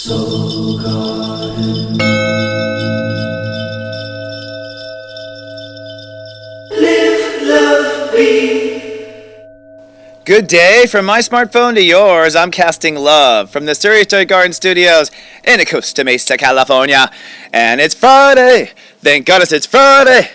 Soul Garden. Live, love, be. Good day from my smartphone to yours. I'm casting love from the Sirius JoY Garden Studios in Costa Mesa, California. And it's Friday. Thank goodness it's Friday.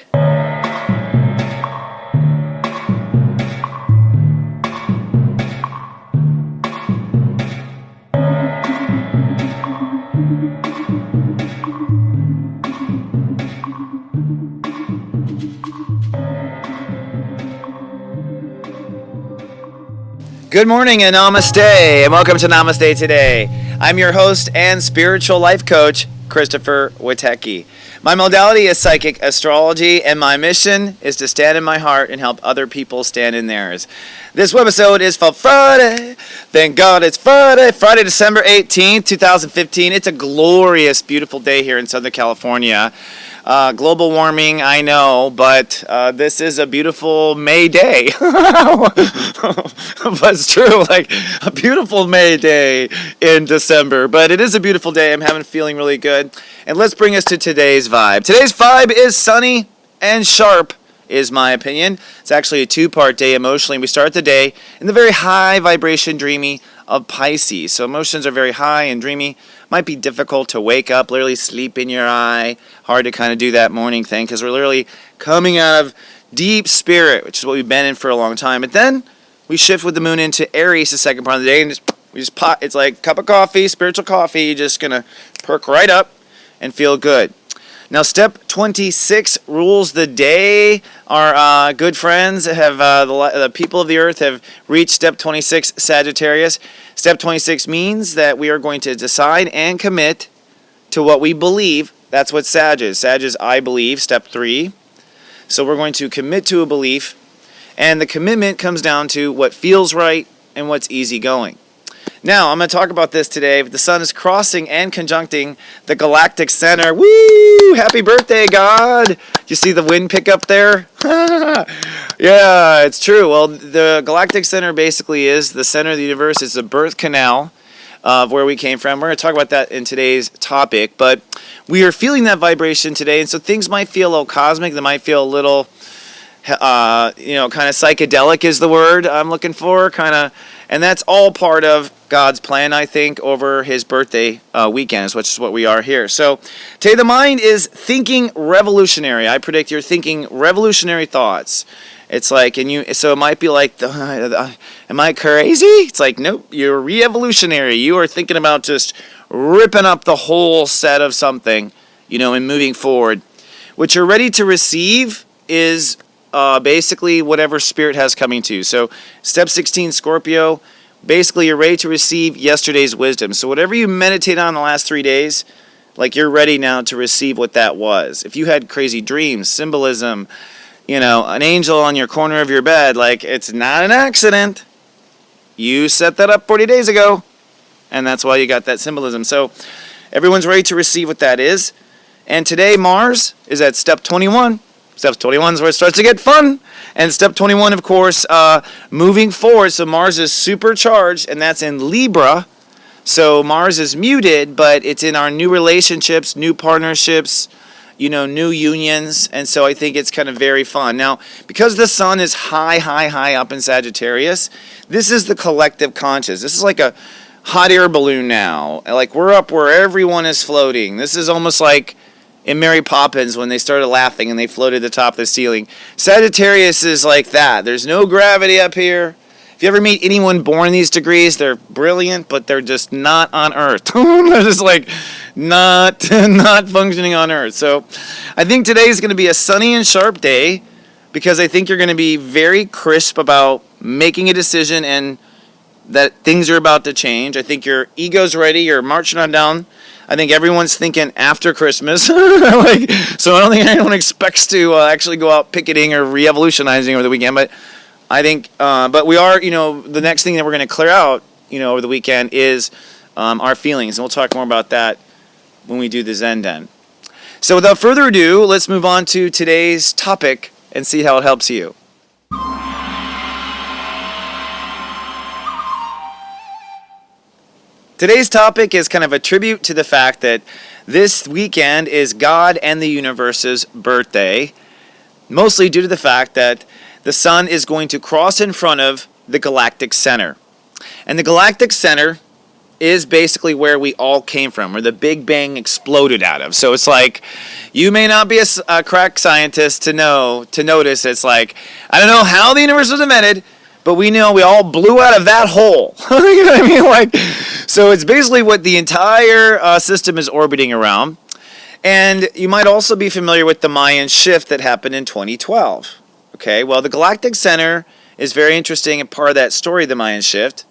Good morning and Namaste, and welcome to Namaste today. I'm your host and spiritual life coach, stepº26. My modality is psychic astrology, and my mission is to stand in my heart and help other people stand in theirs. This webisode is for Friday. Thank God it's Friday. Friday, December 18th, 2015. It's a glorious, beautiful day here in Southern California. Global warming, I know, but this is a beautiful May day. But it's true, like a beautiful May day in December. But it is a beautiful day. I'm feeling really good. And let's bring us to today's vibe. Today's vibe is sunny and sharp, is my opinion. It's actually a two-part day emotionally. We start the day in the very high vibration, dreamy of Pisces. So emotions are very high and dreamy. Might be difficult to wake up, literally sleep in your eye. Hard to kind of do that morning thing because we're literally coming out of deep spirit, which is what we've been in for a long time. But then we shift with the moon into Aries the second part of the day, and we just pot. It's like a cup of coffee, spiritual coffee. You're just gonna perk right up and feel good. Now, step 26 rules the day. Our good friends have, the people of the earth have reached step 26, Sagittarius. Step 26 means that we are going to decide and commit to what we believe. That's what Sag is. Sag is I believe, step 3. So we're going to commit to a belief, and the commitment comes down to what feels right and what's easygoing. Now, I'm going to talk about this today. The sun is crossing and conjuncting the galactic center. Woo! Happy birthday, God! You see the wind pick up there? Yeah, it's true. Well, the galactic center basically is the center of the universe. It's the birth canal of where we came from. We're going to talk about that in today's topic. But we are feeling that vibration today, and so things might feel a little cosmic. They might feel a little, kind of psychedelic is the word I'm looking for, and that's all part of God's plan, I think, over his birthday weekend, which is what we are here. So today the mind is thinking revolutionary. I predict you're thinking revolutionary thoughts. It's like, so it might be like, am I crazy? It's like, nope, you're re-evolutionary. You are thinking about just ripping up the whole set of something, and moving forward. What you're ready to receive is basically whatever spirit has coming to you. So step 16, Scorpio, basically you're ready to receive yesterday's wisdom. So whatever you meditate on the last 3 days, like you're ready now to receive what that was. If you had crazy dreams, symbolism, an angel on your corner of your bed, like it's not an accident. You set that up 40 days ago, and that's why you got that symbolism. So everyone's ready to receive what that is. And today Mars is at step 21. Step 21 is where it starts to get fun. And step 21, of course, moving forward. So Mars is supercharged, and that's in Libra. So Mars is muted, but it's in our new relationships, new partnerships, new unions. And so I think it's kind of very fun. Now, because the sun is high up in Sagittarius, this is the collective conscious. This is like a hot air balloon now. Like we're up where everyone is floating. This is almost like in Mary Poppins when they started laughing and they floated to the top of the ceiling. Sagittarius is like that. There's no gravity up here. If you ever meet anyone born these degrees, they're brilliant, but they're just not on Earth. They're just like not functioning on Earth. So I think today is going to be a sunny and sharp day because I think you're going to be very crisp about making a decision and that things are about to change. I think your ego's ready. You're marching on down. I think everyone's thinking after Christmas. So I don't think anyone expects to actually go out picketing or re-evolutionizing over the weekend. But I think, but we are, the next thing that we're going to clear out, over the weekend is our feelings. And we'll talk more about that when we do the Zen Den. So without further ado, let's move on to today's topic and see how it helps you. Today's topic is kind of a tribute to the fact that this weekend is God and the universe's birthday, mostly due to the fact that the sun is going to cross in front of the galactic center. And the galactic center is basically where we all came from, where the Big Bang exploded out of. So it's like, you may not be a crack scientist to notice it's like, I don't know how the universe was invented, but we know we all blew out of that hole. You know what I mean? Like, so it's basically what the entire system is orbiting around. And you might also be familiar with the Mayan shift that happened in 2012. Okay, well, the galactic center is very interesting and part of that story, the Mayan shift,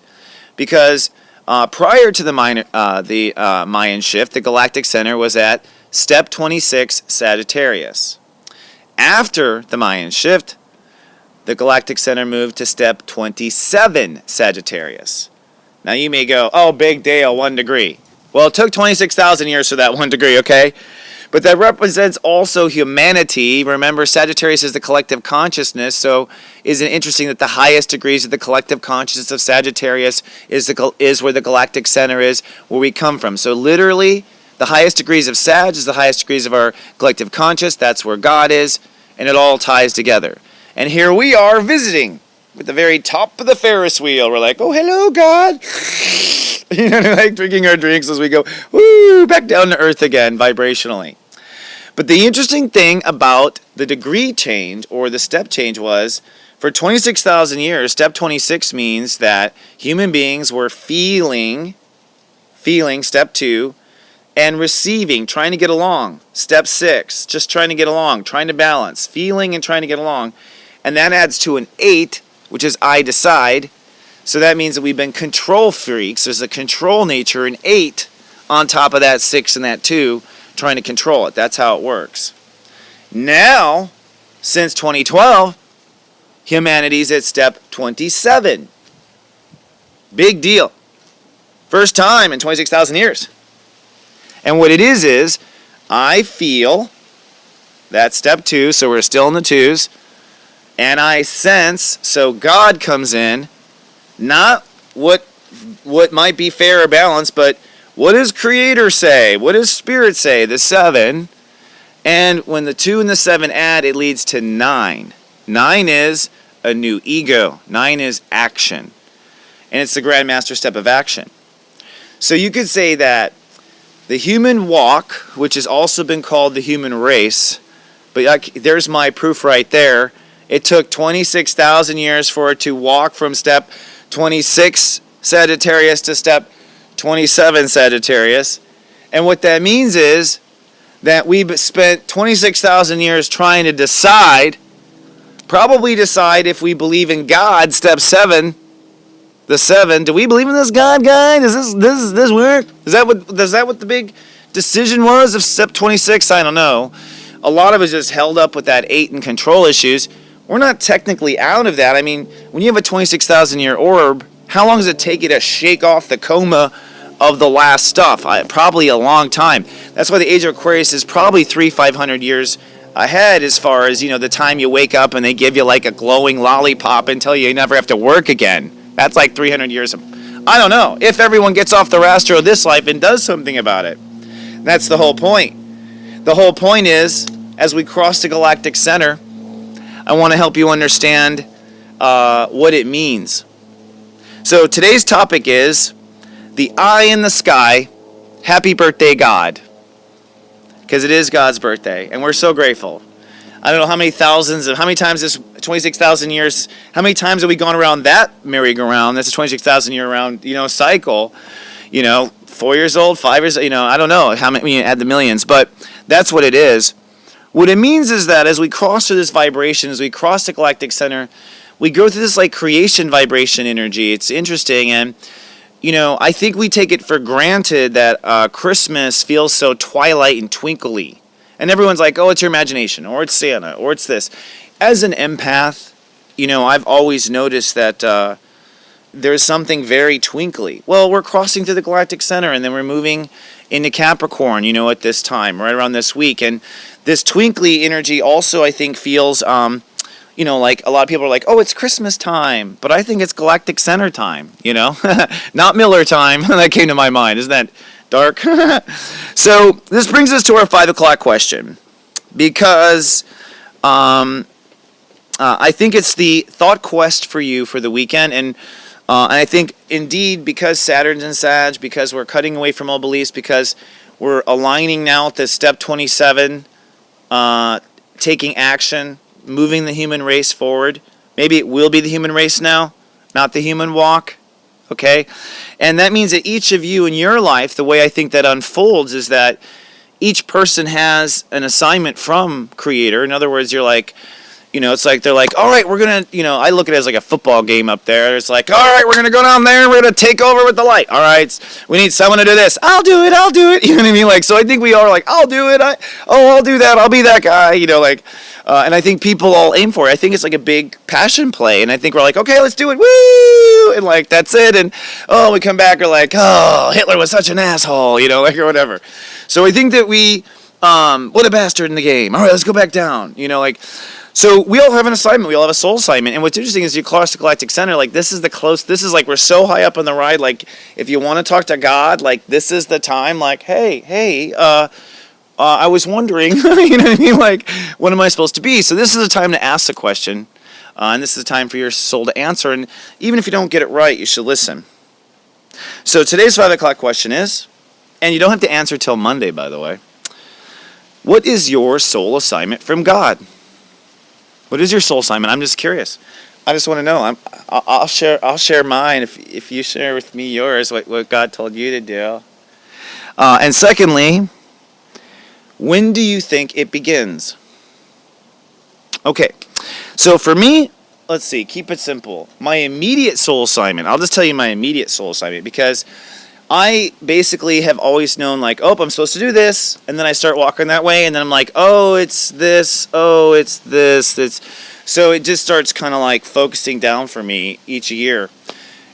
because prior to the Mayan shift, the galactic center was at stepº26 Sagittarius. After the Mayan shift, the galactic center moved to stepº27 Sagittarius. Now you may go, oh, big deal, 1 degree. Well, it took 26,000 years for that 1 degree, okay? But that represents also humanity. Remember, Sagittarius is the collective consciousness, so isn't it interesting that the highest degrees of the collective consciousness of Sagittarius is where the galactic center is, where we come from. So literally, the highest degrees of Sag is the highest degrees of our collective conscious. That's where God is, and it all ties together. And here we are visiting with the very top of the Ferris wheel. We're like, oh, hello, God. You know, like drinking our drinks as we go, woo, back down to earth again, vibrationally. But the interesting thing about the degree change or the step change was, for 26,000 years, step26 means that human beings were feeling, step 2, and receiving, trying to get along. Step 6, just trying to get along, trying to balance, feeling and trying to get along. And that adds to an 8, which is I decide. So that means that we've been control freaks. There's a control nature, an 8 on top of that 6 and that 2, trying to control it. That's how it works. Now, since 2012, humanity's at step 27. Big deal. First time in 26,000 years. And what it is I feel, that's step 2, so we're still in the 2s, and I sense, so God comes in, not what might be fair or balanced, but what does Creator say? What does Spirit say? The 7. And when the 2 and the 7 add, it leads to 9. 9 is a new ego. 9 is action. And it's the Grand Master step of action. So you could say that the human walk, which has also been called the human race, but there's my proof right there. It took 26,000 years for it to walk from step 26 Sagittarius to step 27 Sagittarius. And what that means is that we've spent 26,000 years trying to decide if we believe in God, step 7, the 7. Do we believe in this God guy? Does this work? Is that what the big decision was of step 26? I don't know. A lot of it is just held up with that 8 and control issues. We're not technically out of that. I mean, when you have a 26,000 year orb, how long does it take you to shake off the coma of the last stuff? Probably a long time. That's why the age of Aquarius is probably 300-500 years ahead as far as, the time you wake up and they give you like a glowing lollipop and tell you never have to work again. That's like 300 years. I don't know. If everyone gets off the raster of this life and does something about it. That's the whole point. The whole point is, as we cross the galactic center, I want to help you understand what it means. So today's topic is the eye in the sky. Happy birthday, God. Because it is God's birthday, and we're so grateful. I don't know how many times this 26,000 years, how many times have we gone around that merry-go-round? That's a 26,000 year round, cycle. 4 years old, 5 years, I don't know how many, add the millions, but that's what it is. What it means is that as we cross through this vibration, as we cross the galactic center, we go through this like creation vibration energy. It's interesting, and I think we take it for granted that Christmas feels so twilight and twinkly. And everyone's like, oh, it's your imagination, or it's Santa, or it's this. As an empath, I've always noticed that there's something very twinkly. Well, we're crossing through the galactic center, and then we're moving into Capricorn, at this time, right around this week. And this twinkly energy also, I think, feels, like a lot of people are like, oh, it's Christmas time, but I think it's Galactic Center time, not Miller time. That came to my mind. Isn't that dark? So this brings us to our 5 o'clock question, because I think it's the thought quest for you for the weekend, and I think indeed because Saturn's in Sag, because we're cutting away from old beliefs, because we're aligning now with this step 27, taking action, moving the human race forward. Maybe it will be the human race now, not the human walk. Okay? And that means that each of you in your life, the way I think that unfolds is that each person has an assignment from Creator. In other words, you're like, it's like they're like, all right, we're going to, I look at it as like a football game up there. It's like, all right, we're going to go down there. We're going to take over with the light. All right, we need someone to do this. I'll do it. You know what I mean? Like, so I think we are like, I'll do it. I'll do that. I'll be that guy, and I think people all aim for it. I think it's like a big passion play. And I think we're like, okay, let's do it. Woo! And like, that's it. And, we come back, we're like, oh, Hitler was such an asshole, or whatever. So I think that we, what a bastard in the game. All right, let's go back down, So we all have an assignment. We all have a soul assignment. And what's interesting is you cross the Galactic Center. Like, this is like we're so high up on the ride. Like, if you want to talk to God, like, this is the time. Like, hey, I was wondering, you know what I mean? Like, what am I supposed to be? So this is the time to ask the question. And this is the time for your soul to answer. And even if you don't get it right, you should listen. So today's 5 o'clock question is, and you don't have to answer till Monday, by the way. What is your soul assignment from God? What is your soul assignment? I'm just curious. I just want to know. I'll share mine if you share with me yours, what God told you to do. And secondly, when do you think it begins? Okay. So for me, let's see. Keep it simple. My immediate soul assignment. I'll just tell you my immediate soul assignment, because I basically have always known, like, oh, I'm supposed to do this, and then I start walking that way, and then I'm like, oh, it's this, so it just starts kind of like focusing down for me each year.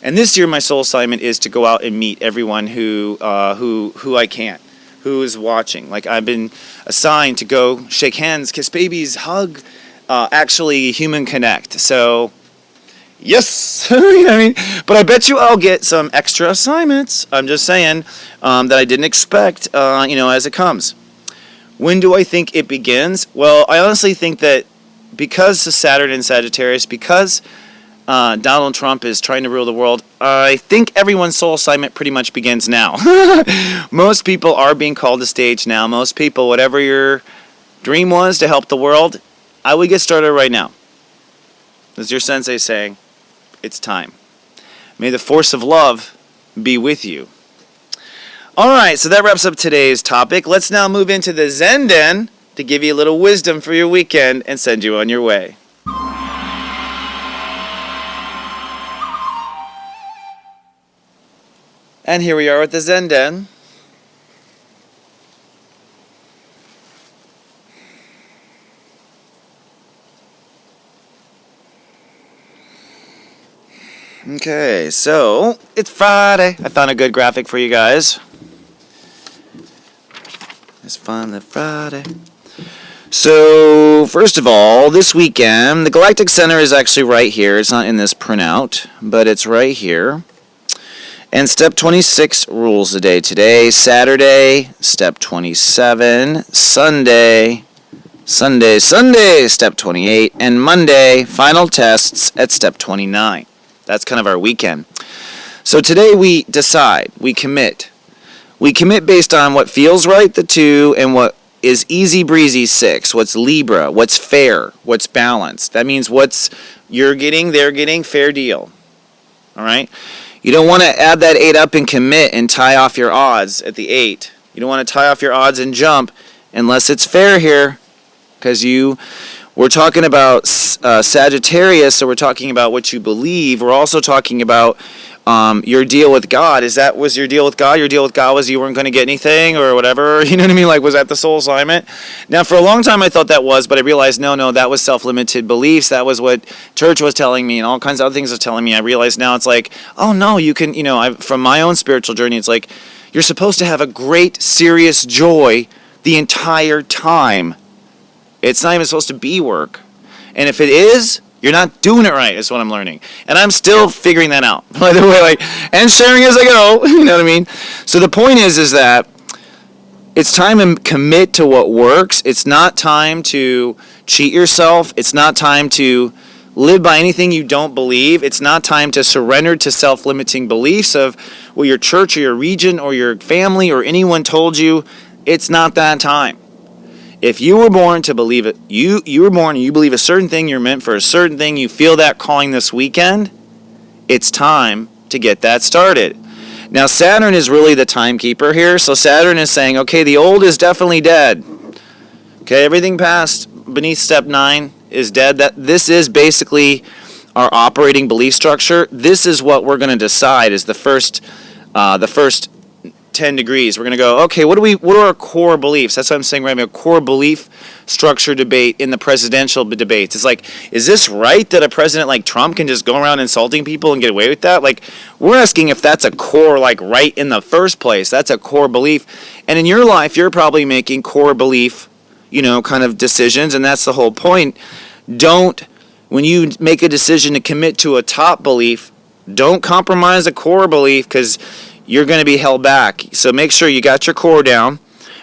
And this year, my soul assignment is to go out and meet everyone who I can, who is watching. Like, I've been assigned to go shake hands, kiss babies, hug, actually human connect. So yes, you know what I mean? But I bet you I'll get some extra assignments. I'm just saying that I didn't expect, as it comes. When do I think it begins? Well, I honestly think that because of Saturn in Sagittarius, because Donald Trump is trying to rule the world, I think everyone's soul assignment pretty much begins now. Most people are being called to stage now. Most people, whatever your dream was to help the world, I would get started right now. As your Sensei saying, it's time. May the force of love be with you. All right, so that wraps up today's topic. Let's now move into the Zen Den to give you a little wisdom for your weekend and send you on your way. And here we are with the Zen Den. Okay, so it's Friday. I found a good graphic for you guys. It's finally Friday. So, first of all, this weekend, the Galactic Center is actually right here. It's not in this printout, but it's right here. And step 26 rules the day today. Saturday, step 27. Sunday, step 28. And Monday, final tests at step 29. That's kind of our weekend. So today we decide, we commit. We commit based on what feels right, the 2, and what is easy breezy, 6. What's Libra, what's fair, what's balanced. That means what's you're getting, they're getting, fair deal. All right? You don't want to add that 8 up and commit and tie off your odds at the 8. You don't want to tie off your odds and jump unless it's fair here, because we're talking about Sagittarius, so we're talking about what you believe. We're also talking about your deal with God. Was your deal with God? Your deal with God was you weren't going to get anything or whatever? You know what I mean? Like, was that the soul assignment? Now, for a long time, I thought that was, but I realized, no, that was self-limited beliefs. That was what church was telling me and all kinds of other things was telling me. I realized now it's like, oh, no, you can, from my own spiritual journey, it's like you're supposed to have a great, serious joy the entire time. It's not even supposed to be work. And if it is, you're not doing it right, is what I'm learning. And I'm still figuring that out, by the way, and sharing as I go, you know what I mean? So the point is that it's time to commit to what works. It's not time to cheat yourself. It's not time to live by anything you don't believe. It's not time to surrender to self-limiting beliefs of what your church or your region or your family or anyone told you. It's not that time. If you were born to believe it, you were born and you believe a certain thing, you're meant for a certain thing, you feel that calling this weekend, it's time to get that started. Now, Saturn is really the timekeeper here. So Saturn is saying, okay, the old is definitely dead. Okay, everything past beneath step 9 is dead. This is basically our operating belief structure. This is what we're going to decide is the first 10 degrees. We're going to go, okay, what are our core beliefs? That's what I'm saying. We're having a core belief structure debate in the presidential debates. It's like, is this right that a president like Trump can just go around insulting people and get away with that? Like, we're asking if that's a core, like, right in the first place. That's a core belief. And in your life, you're probably making core belief, kind of decisions, and that's the whole point. When you make a decision to commit to a top belief, don't compromise a core belief because you're going to be held back. So make sure you got your core down,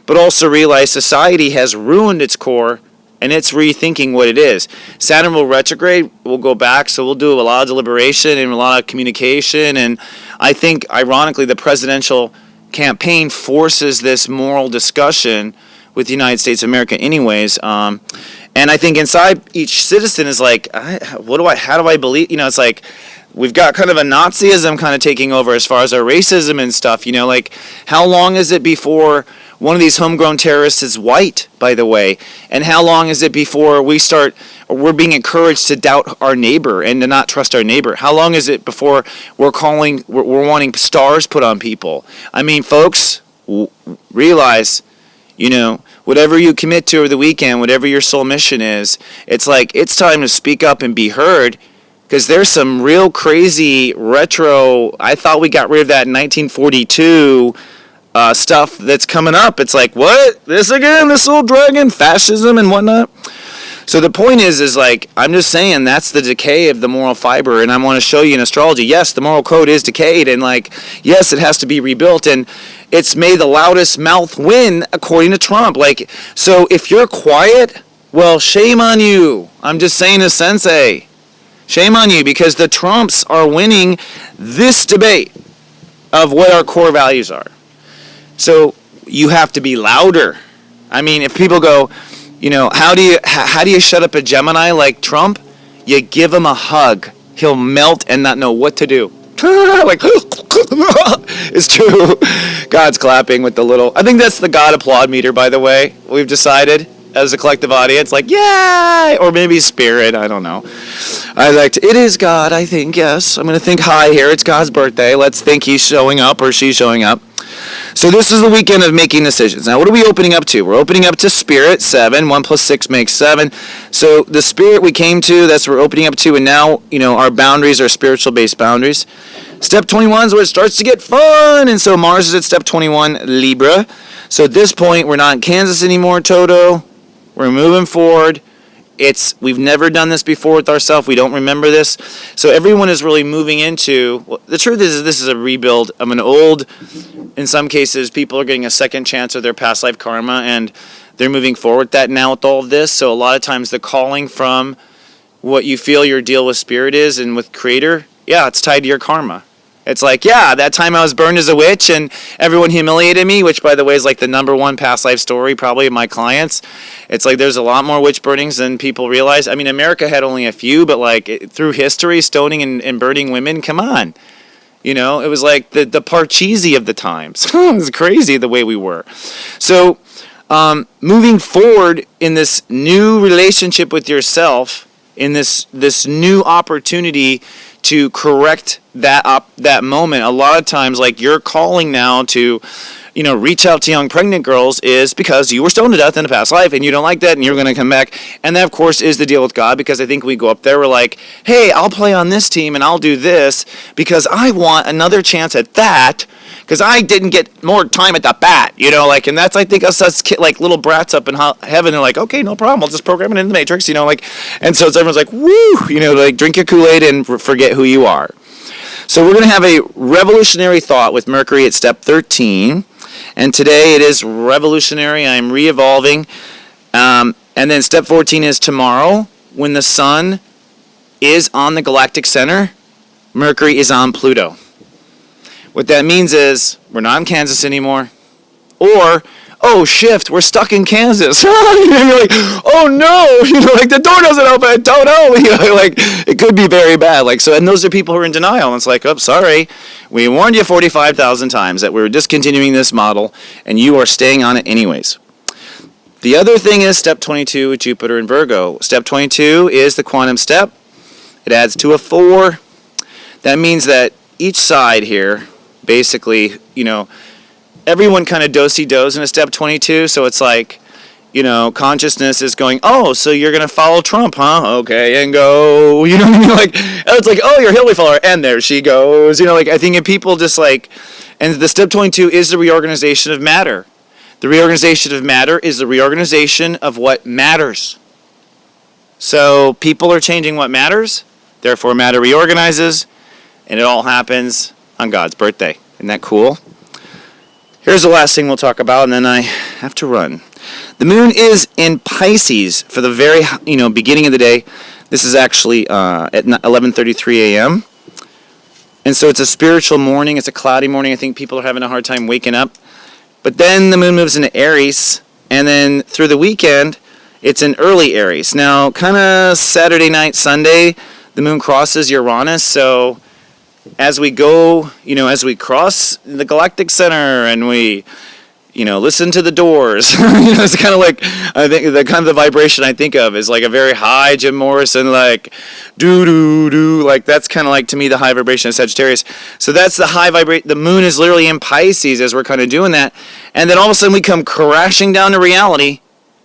but also realize society has ruined its core and it's rethinking what it is. Saturn will retrograde, we'll go back, so we'll do a lot of deliberation and a lot of communication. And I think, ironically, the presidential campaign forces this moral discussion with the United States of America anyways. And I think inside each citizen is like, how do I believe? It's like, we've got kind of a Nazism kind of taking over as far as our racism and stuff, like how long is it before one of these homegrown terrorists is white, by the way? And how long is it before we're being encouraged to doubt our neighbor and to not trust our neighbor? How long is it before we're wanting stars put on people? I mean, folks, realize, whatever you commit to over the weekend, whatever your soul mission is, it's like, it's time to speak up and be heard. Because there's some real crazy retro, I thought we got rid of that in 1942 stuff that's coming up. It's like, what? This again? This old dragon? Fascism and whatnot? So the point is like, I'm just saying that's the decay of the moral fiber. And I want to show you in astrology, yes, the moral code is decayed. And like, yes, it has to be rebuilt. And it's may the loudest mouth win, according to Trump. Like, so if you're quiet, well, shame on you. I'm just saying as Sensei. Shame on you, because the Trumps are winning this debate of what our core values are. So you have to be louder. I mean, if people go, how do you shut up a Gemini like Trump? You give him a hug. He'll melt and not know what to do. Like, it's true. God's clapping with the little, I think that's the God applaud meter, by the way. We've decided as a collective audience, like, yay! Or maybe spirit, I don't know. It is God, I think, yes. I'm going to think high here. It's God's birthday. Let's think he's showing up or she's showing up. So this is the weekend of making decisions. Now, what are we opening up to? We're opening up to Spirit, 7. 1 plus 6 makes 7. So the Spirit we came to, that's what we're opening up to. And now, our boundaries are spiritual-based boundaries. Step 21 is where it starts to get fun. And so Mars is at step 21, Libra. So at this point, we're not in Kansas anymore, Toto. We're moving forward. We've never done this before with ourselves. We don't remember this. So everyone is really moving into, the truth is this is a rebuild of an old, in some cases, people are getting a second chance of their past life karma, and they're moving forward with that now with all of this. So a lot of times the calling from what you feel your deal with spirit is and with creator, it's tied to your karma. It's like, that time I was burned as a witch and everyone humiliated me, which, by the way, is like the number one past life story probably of my clients. It's like there's a lot more witch burnings than people realize. I mean, America had only a few, but like through history, stoning and burning women, come on. It was like the Parcheesi of the times. It was crazy the way we were. So moving forward in this new relationship with yourself, in this new opportunity to correct that moment. A lot of times, like, you're calling now to, reach out to young pregnant girls is because you were stoned to death in a past life and you don't like that and you're going to come back. And that, of course, is the deal with God, because I think we go up there, we're like, hey, I'll play on this team and I'll do this because I want another chance at that, because I didn't get more time at the bat, like, and that's, I think, us like little brats up in heaven. They're like, okay, no problem, I'll just program it in the Matrix, like, and so everyone's like, woo, like, drink your Kool-Aid and forget who you are. So we're going to have a revolutionary thought with Mercury at step 13, and today it is revolutionary. I am re-evolving, and then step 14 is tomorrow, when the sun is on the galactic center, Mercury is on Pluto. What that means is we're not in Kansas anymore, or, oh, shift, we're stuck in Kansas. You're like, oh no, like the door doesn't open, I don't know. Like, it could be very bad. Like, so, and those are people who are in denial. And it's like, oh, sorry, we warned you 45,000 times that we were discontinuing this model, and you are staying on it anyways. The other thing is step 22 with Jupiter and Virgo. Step 22 is the quantum step. It adds to a 4. That means that each side here, basically, everyone kind of do-si-dos in a step 22, so it's like, consciousness is going, oh, so you're going to follow Trump, huh? Okay, and go, you know what I mean? Like, it's like, oh, you're a Hillary follower, and there she goes, like, I think if people just like, and the step 22 is the reorganization of matter. The reorganization of matter is the reorganization of what matters. So people are changing what matters, therefore matter reorganizes, and it all happens on God's birthday. Isn't that cool? Here's the last thing we'll talk about, and then I have to run. The moon is in Pisces for the very, beginning of the day. This is actually at 11:33 a.m. And so it's a spiritual morning. It's a cloudy morning. I think people are having a hard time waking up. But then the moon moves into Aries, and then through the weekend, it's in early Aries. Now, kind of Saturday night, Sunday, the moon crosses Uranus, so as we go, as we cross the galactic center and we, listen to the Doors, it's kind of like, I think the kind of the vibration I think of is like a very high Jim Morrison, like, do, like, that's kind of like, to me, the high vibration of Sagittarius. So that's the high vibration. The moon is literally in Pisces as we're kind of doing that. And then all of a sudden we come crashing down to reality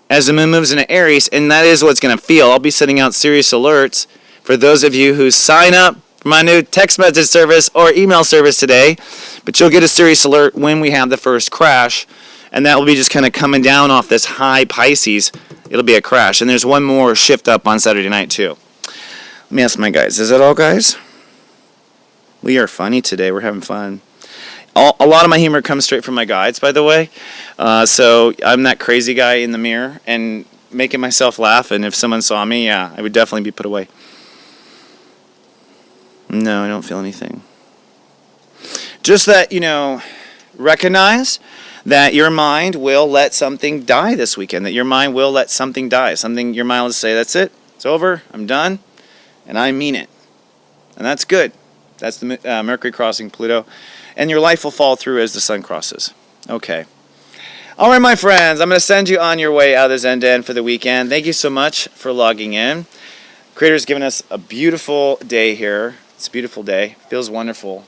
as the moon moves into Aries, and that is what's going to feel. I'll be sending out Sirius alerts for those of you who sign up for my new text message service or email service today, but you'll get a Sirius alert when we have the first crash, and that will be just kind of coming down off this high Pisces. It'll be a crash, and there's one more shift up on Saturday night too. Let me ask my guys, is that all, guys? We are funny today. We're having fun. A lot of my humor comes straight from my guides, by the way, so I'm that crazy guy in the mirror and making myself laugh, and if someone saw me, yeah, I would definitely be put away. No, I don't feel anything. Just that, recognize that your mind will let something die this weekend, that your mind will let something die. Your mind will say, that's it, it's over, I'm done, and I mean it. And that's good. That's the Mercury crossing Pluto. And your life will fall through as the sun crosses. Okay. All right, my friends, I'm going to send you on your way out of the Zen Den for the weekend. Thank you so much for logging in. Creator's given us a beautiful day here. It's a beautiful day. Feels wonderful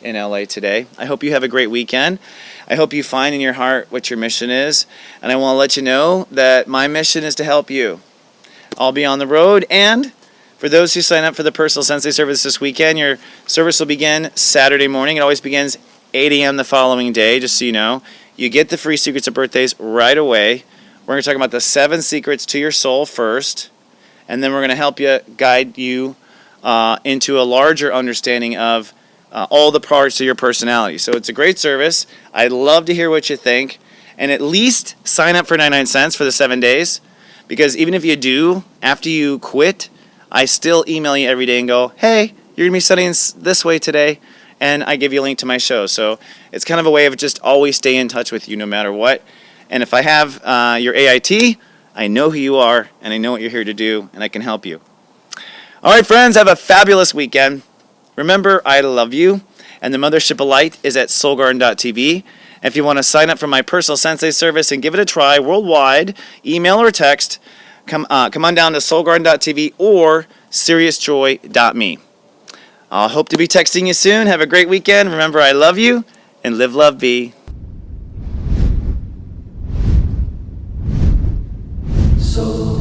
in LA today. I hope you have a great weekend. I hope you find in your heart what your mission is. And I want to let you know that my mission is to help you. I'll be on the road, and for those who sign up for the personal Sensei service this weekend, your service will begin Saturday morning. It always begins 8 a.m. the following day, just so you know. You get the free Secrets of Birthdays right away. We're going to talk about the 7 secrets to your soul first, and then we're going to help you, guide you into a larger understanding of all the parts of your personality. So it's a great service. I'd love to hear what you think, and at least sign up for 99 cents for the 7 days, because even if you do, after you quit, I still email you every day and go, hey, you're going to be studying this way today, and I give you a link to my show. So it's kind of a way of just always stay in touch with you no matter what. And if I have your AIT, I know who you are, and I know what you're here to do, and I can help you. All right, friends, have a fabulous weekend. Remember, I love you, and the Mothership of Light is at soulgarden.tv. If you want to sign up for my personal Sensei service and give it a try worldwide, email or text, come on down to soulgarden.tv or SiriusJoy.me. I'll hope to be texting you soon. Have a great weekend. Remember, I love you, and live, love, be. So